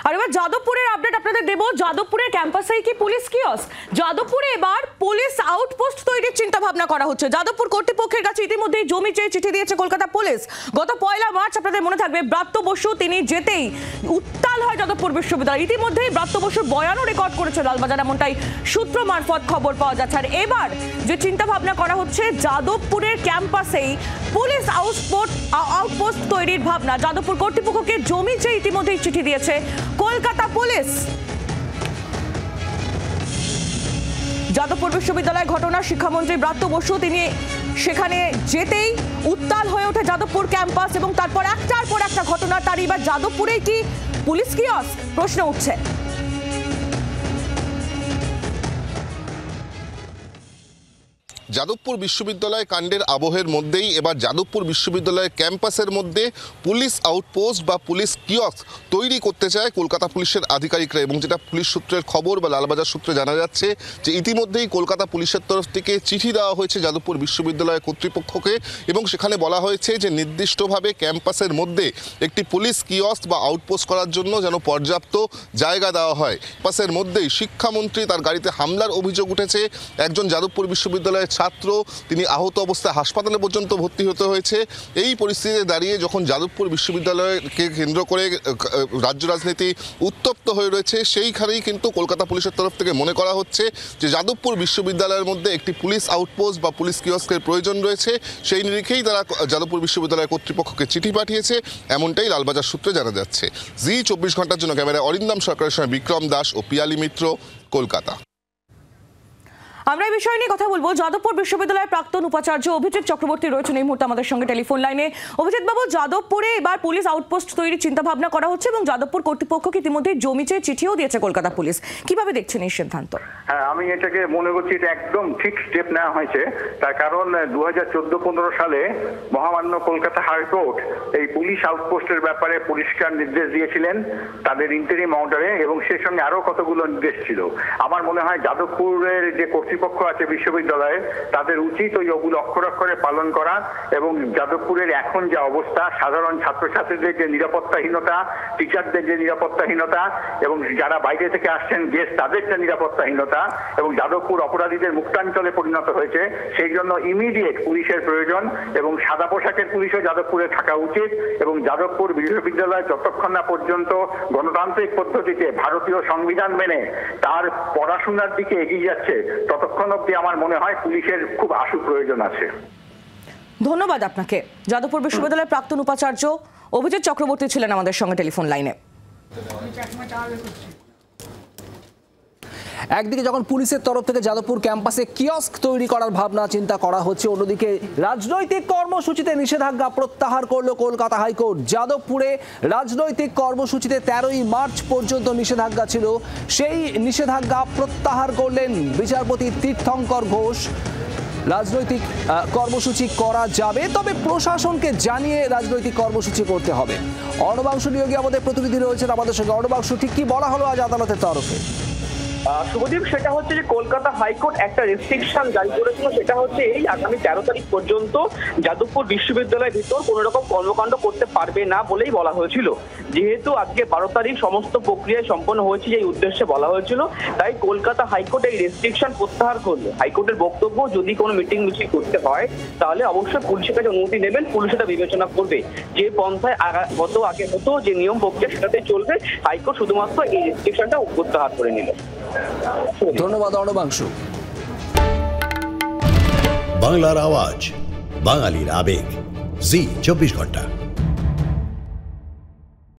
আর এবার যাদবপুরের আপডেট আপনাদের দেব। যাদবপুরের ক্যাম্পাসেই কি পুলিশ কিয়স্ক? যাদবপুরে এবার পুলিশ আউটপোস্ট তৈরির চিন্তা ভাবনা করা হচ্ছে। যাদবপুর কর্তৃপক্ষের কাছে ইতিমধ্যেই জমি চেয়ে চিঠি দিয়েছে কলকাতা পুলিশ। গত ১ মার্চ আপনাদের মনে থাকবে ব্রাত্য বসু তিনি যেতেই উত্তাল হয় যাদবপুর বিশ্ববিদ্যালয়। ইতিমধ্যেই ব্রাত্য বসুর বয়ানও রেকর্ড করেছে লালবাজার, এমনটাই সূত্র মারফত খবর পাওয়া যাচ্ছে। আর এবার যে চিন্তা ভাবনা করা হচ্ছে যাদবপুরের ক্যাম্পাসেই পুলিশ আউটপোস্ট তৈরির ভাবনা। যাদবপুর কর্তৃপক্ষকে জমি চেয়ে ইতিমধ্যেই চিঠি দিয়েছে কলকাতা পুলিশ। যাদবপুর বিশ্ববিদ্যালয় ঘটনা, শিক্ষামন্ত্রী ব্রাত্য বসু তিনি সেখানে যেতেই উত্তাল হয়ে ওঠে যাদবপুর ক্যাম্পাস এবং তারপর একটার পর একটা ঘটনা। তার এবার যাদবপুরে কি পুলিশ কিয়স্ক প্রশ্ন উঠছে। যাদবপুর বিশ্ববিদ্যালয় কাণ্ডের আবহের মধ্যেই এবার যাদবপুর বিশ্ববিদ্যালয়ের ক্যাম্পাসের মধ্যে পুলিশ আউটপোস্ট বা পুলিশ কিয়স্ক তৈরি করতে চায় কলকাতা পুলিশের আধিকারিকরা। এবং যেটা পুলিশ সূত্রের খবর বা লালবাজার সূত্রে জানা যাচ্ছে যে ইতিমধ্যেই কলকাতা পুলিশের তরফ থেকে চিঠি দেওয়া হয়েছে যাদবপুর বিশ্ববিদ্যালয় কর্তৃপক্ষকে এবং সেখানে বলা হয়েছে যে নির্দিষ্টভাবে ক্যাম্পাসের মধ্যে একটি পুলিশ কিয়স্ক বা আউটপোস্ট করার জন্য যেন পর্যাপ্ত জায়গা দেওয়া হয়। ক্যাম্পাসের মধ্যেই শিক্ষামন্ত্রী তার গাড়িতে হামলার অভিযোগ উঠেছে। একজন যাদবপুর বিশ্ববিদ্যালয়ের ছাত্র তিনি আহত অবস্থায় হাসপাতালে পর্যন্ত ভর্তি হতে হয়েছে। এই পরিস্থিতিতে দাঁড়িয়ে যখন যাদবপুর বিশ্ববিদ্যালয়কে কেন্দ্র করে রাজ্য রাজনীতি উত্তপ্ত হয়ে রয়েছে, সেইখানেই কিন্তু কলকাতা পুলিশের তরফ থেকে মনে করা হচ্ছে যে যাদবপুর বিশ্ববিদ্যালয়ের মধ্যে একটি পুলিশ আউটপোস্ট বা পুলিশ কিয়স্কের প্রয়োজন রয়েছে। সেই নিরিখেই তারা যাদবপুর বিশ্ববিদ্যালয় কর্তৃপক্ষকে চিঠি পাঠিয়েছে, এমনটাই লালবাজার সূত্রে জানা যাচ্ছে। জি ২৪ ঘন্টার জন্য ক্যামেরায় অরিন্দম সরকারের সঙ্গে বিক্রম দাস ও পিয়ালি মিত্র, কলকাতা। আমরা এই বিষয় নিয়ে কথা বলবো। যাদবপুর বিশ্ববিদ্যালয়ের প্রাক্তন উপাচার্য অভিজিৎ চক্রবর্তী রয়েছেন এই মুহূর্তে আমাদের সঙ্গে টেলিফোন লাইনে। অভিজিৎ বাবু, যাদবপুরে এবার পুলিশ আউটপোস্ট তৈরির চিন্তা ভাবনা করা হচ্ছে এবং যাদবপুর কর্তৃপক্ষকে ইতিমধ্যে জমি চেয়ে চিঠিও দিয়েছে কলকাতা পুলিশ। কিভাবে দেখছেন এই সিদ্ধান্ত? হ্যাঁ, আমি এটাকে মনে করছি এটা একদম ঠিক স্টেপ নেওয়া হয়েছে। তার কারণ 2014-15 সালে মহামান্য কলকাতা হাইকোর্ট এই পুলিশ আউটপোস্টের ব্যাপারে পরিষ্কার নির্দেশ দিয়েছিলেন তাদের ইন্টারিম অর্ডারে, এবং সেই সঙ্গে আরো কতগুলো নির্দেশ ছিল। আমার মনে হয় যাদবপুরের যে কর্তৃপক্ষ আছে বিশ্ববিদ্যালয়ে তাদের উচিত ওগুলো অক্ষরে অক্ষরে পালন করা। এবং যাদবপুরের এখন যে অবস্থা, সাধারণ ছাত্রছাত্রীদের যে নিরাপত্তাহীনতা, টিচারদের যে নিরাপত্তাহীনতা এবং যারা বাইরে থেকে আসছেন গেস্ট তাদের যে নিরাপত্তাহীনতা, এবং যাদবপুর অপরাধীদের মুক্তাঞ্চলে পরিণত হয়েছে, সেই জন্য ইমিডিয়েট পুলিশের প্রয়োজন এবং সাদা পোশাকের পুলিশও যাদবপুরে থাকা উচিত। এবং যাদবপুর বিশ্ববিদ্যালয় যতক্ষণ না পর্যন্ত গণতান্ত্রিক পদ্ধতিতে ভারতীয় সংবিধান মেনে তার পড়াশোনার দিকে এগিয়ে যাচ্ছে, ততক্ষণ অব্দি আমার মনে হয় পুলিশের খুব আশু প্রয়োজন আছে। ধন্যবাদ আপনাকে। যাদবপুর বিশ্ববিদ্যালয়ের প্রাক্তন উপাচার্য অভিজিৎ চক্রবর্তী ছিলেন আমাদের সঙ্গে টেলিফোন লাইনে। একদিকে যখন পুলিশের তরফ থেকে যাদবপুর ক্যাম্পাসে কিয়স্ক তৈরি করার ভাবনা চিন্তা করা হচ্ছে, অন্যদিকে রাজনৈতিক কর্মসূচিতে নিষেধাজ্ঞা প্রত্যাহার করলো কলকাতা হাইকোর্ট। যাদবপুরে রাজনৈতিক কর্মসূচিতে 13ই মার্চ পর্যন্ত নিষেধাজ্ঞা ছিল, সেই নিষেধাজ্ঞা প্রত্যাহার করলেন বিচারপতি তীর্থঙ্কর ঘোষ। রাজনৈতিক কর্মসূচি করা যাবে, তবে প্রশাসনকে জানিয়ে রাজনৈতিক কর্মসূচি করতে হবে। অর্ণবাংশু নিয়োগী আমাদের প্রতিনিধি রয়েছেন আমাদের সঙ্গে। অর্ণবাংশু, ঠিক কি বলা হলো আজ আদালতের তরফে? শুভদীপ, সেটা হচ্ছে যে কলকাতা হাইকোর্ট একটা রেস্ট্রিকশন জারি করেছিল, সেটা হচ্ছে এই আগামী 13 তারিখ পর্যন্ত যাদবপুর বিশ্ববিদ্যালয়ের ভিতর কোন রকম কর্মকাণ্ড করতে পারবে না বলেই বলা হয়েছিল। যেহেতু আজকে 12 তারিখ সমস্ত প্রক্রিয়ায় সম্পন্ন হয়েছে এই উদ্দেশ্যে বলা হয়েছিল, তাই কলকাতা হাইকোর্ট এই রেস্ট্রিকশন প্রত্যাহার করলো। হাইকোর্টের বক্তব্য, যদি কোনো মিটিং মিছিল করতে হয় তাহলে অবশ্যই পুলিশের কাছে অনুমতি নেবেন, পুলিশ এটা বিবেচনা করবে। যে পন্থায় আগে হতো, যে নিয়ম প্রক্রিয়া সেটাতে চলবে। হাইকোর্ট শুধুমাত্র এই রেস্ট্রিকশনটা প্রত্যাহার করে নিল। ধন্যবাদ অর্ণবাংশু। বাংলার আওয়াজ, বাঙালির আবেগ, জি 24 ঘন্টা।